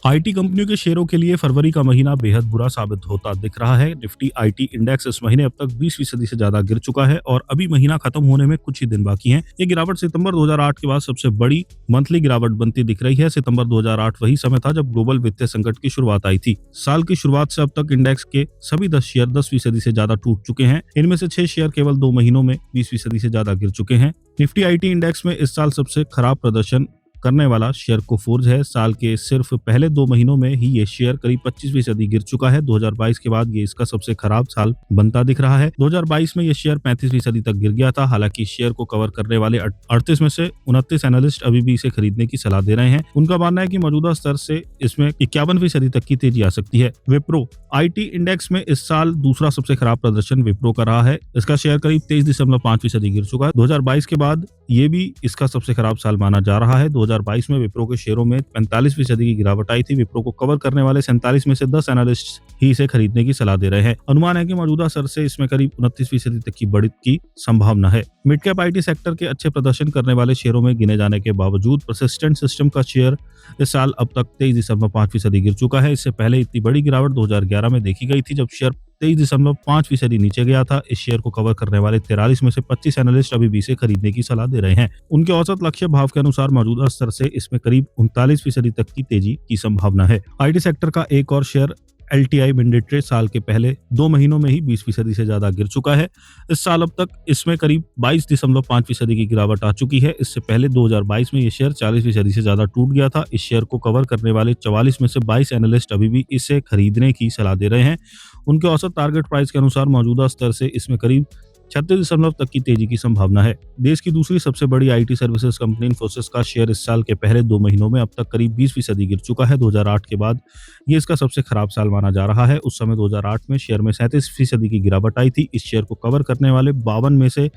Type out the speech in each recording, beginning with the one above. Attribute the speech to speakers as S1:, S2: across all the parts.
S1: IT कंपनियों के शेयरों के लिए फरवरी का महीना बेहद बुरा साबित होता दिख रहा है। निफ्टी आईटी इंडेक्स इस महीने अब तक 20% से ज्यादा गिर चुका है और अभी महीना खत्म होने में कुछ ही दिन बाकी हैं। ये गिरावट सितंबर 2008 के बाद सबसे बड़ी मंथली गिरावट बनती दिख रही है। सितंबर 2008 वही समय था जब ग्लोबल वित्तीय संकट की शुरुआत आई थी। साल की शुरुआत से अब तक इंडेक्स के सभी 10 शेयर 10% से ज्यादा टूट चुके हैं। इनमें से 6 शेयर केवल 2 महीनों में 20% से ज्यादा गिर चुके हैं। निफ्टी आईटी इंडेक्स में इस साल सबसे खराब प्रदर्शन करने वाला शेयर कोफोर्ज है। साल के सिर्फ पहले 2 महीनों में ही ये शेयर करीब 25% गिर चुका है। 2022 के बाद ये इसका सबसे खराब साल बनता दिख रहा है। 2022 में ये शेयर 35% तक गिर गया था। हालांकि शेयर को कवर करने वाले 38 में से 29 एनालिस्ट अभी भी इसे खरीदने की सलाह दे रहे हैं। उनका मानना है कि मौजूदा स्तर से इसमें 51% तक की तेजी आ सकती है। विप्रो आईटी इंडेक्स में इस साल दूसरा सबसे खराब प्रदर्शन विप्रो का रहा है। इसका शेयर करीब 23.5% गिर चुका है। 2022 के बाद ये भी इसका सबसे खराब साल माना जा रहा है। 2022 में विप्रो के शेयरों में 45% की गिरावट आई थी। विप्रो को कवर करने वाले 47 में से 10 एनालिस्ट ही इसे खरीदने की सलाह दे रहे हैं। अनुमान है कि मौजूदा स्तर से इसमें करीब 29% तक की बढ़त की संभावना है। मिड कैप आईटी सेक्टर के अच्छे प्रदर्शन करने वाले शेयरों में गिने जाने के बावजूद परसिस्टेंट सिस्टम का शेयर इस साल अब तक 23.5% गिर चुका है। इससे पहले इतनी बड़ी गिरावट 2011 में देखी गई थी जब शेयर 23.5% नीचे गया था। इस शेयर को कवर करने वाले 43 में से 25 एनालिस्ट अभी भी इसे खरीदने की सलाह दे रहे हैं। उनके औसत लक्ष्य भाव के अनुसार मौजूदा स्तर से इसमें करीब 39% तक की तेजी की संभावना है। आईटी सेक्टर का एक और शेयर LTI Mindtree साल के पहले 2 महीनों में ही 20% से ज्यादा गिर चुका है। इस साल अब तक इसमें करीब 22.5% की गिरावट आ चुकी है। इससे पहले 2022 में ये शेयर 40% से ज्यादा टूट गया था। इस शेयर को कवर करने वाले 44 में से 22 एनालिस्ट अभी भी इसे खरीदने की सलाह दे रहे हैं। उनके औसत टारगेट प्राइस के अनुसार मौजूदा स्तर से इसमें करीब 36 तक की तेजी की संभावना है। देश की दूसरी सबसे बड़ी आईटी सर्विसेज कंपनी इन्फोसिस का शेयर इस साल के पहले 2 महीनों में अब तक करीब 20% गिर चुका है। 2008 के बाद ये इसका सबसे खराब साल माना जा रहा है। उस समय 2008 में शेयर में 37% की गिरावट आई थी। इस शेयर को कवर करने वाले 52 में से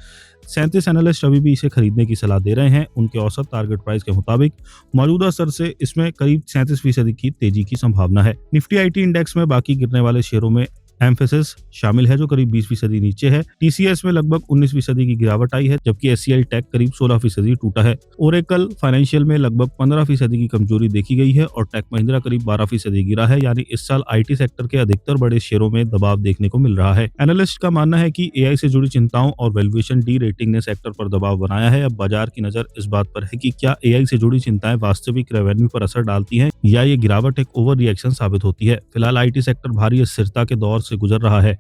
S1: 37 एनालिस्ट अभी भी इसे खरीदने की सलाह दे रहे हैं। उनके औसत टारगेट प्राइस के मुताबिक मौजूदा स्तर से इसमें करीब 37% की तेजी की संभावना है। निफ्टी आईटी इंडेक्स में बाकी गिरने वाले शेयरों में एम्फेसिस शामिल है जो करीब 20% नीचे है। TCS में लगभग 19% की गिरावट आई है जबकि SCL टेक करीब 16% टूटा है। ओरेकल फाइनेंशियल में लगभग 15% की कमजोरी देखी गई है और टेक महिंद्रा करीब 12% गिरा है। यानी इस साल आईटी सेक्टर के अधिकतर बड़े शेयरों में दबाव देखने को मिल रहा है। एनालिस्ट का मानना है कि AI से जुड़ी चिंताओं और वैल्यूएशन डी रेटिंग ने सेक्टर पर दबाव बनाया है। अब बाजार की नजर इस बात पर है कि क्या AI से जुड़ी चिंताएं वास्तविक रेवेन्यू पर असर डालती हैं या ये गिरावट एक ओवर रिएक्शन साबित होती है। फिलहाल आईटी सेक्टर भारी अस्थिरता के दौर से गुजर रहा है।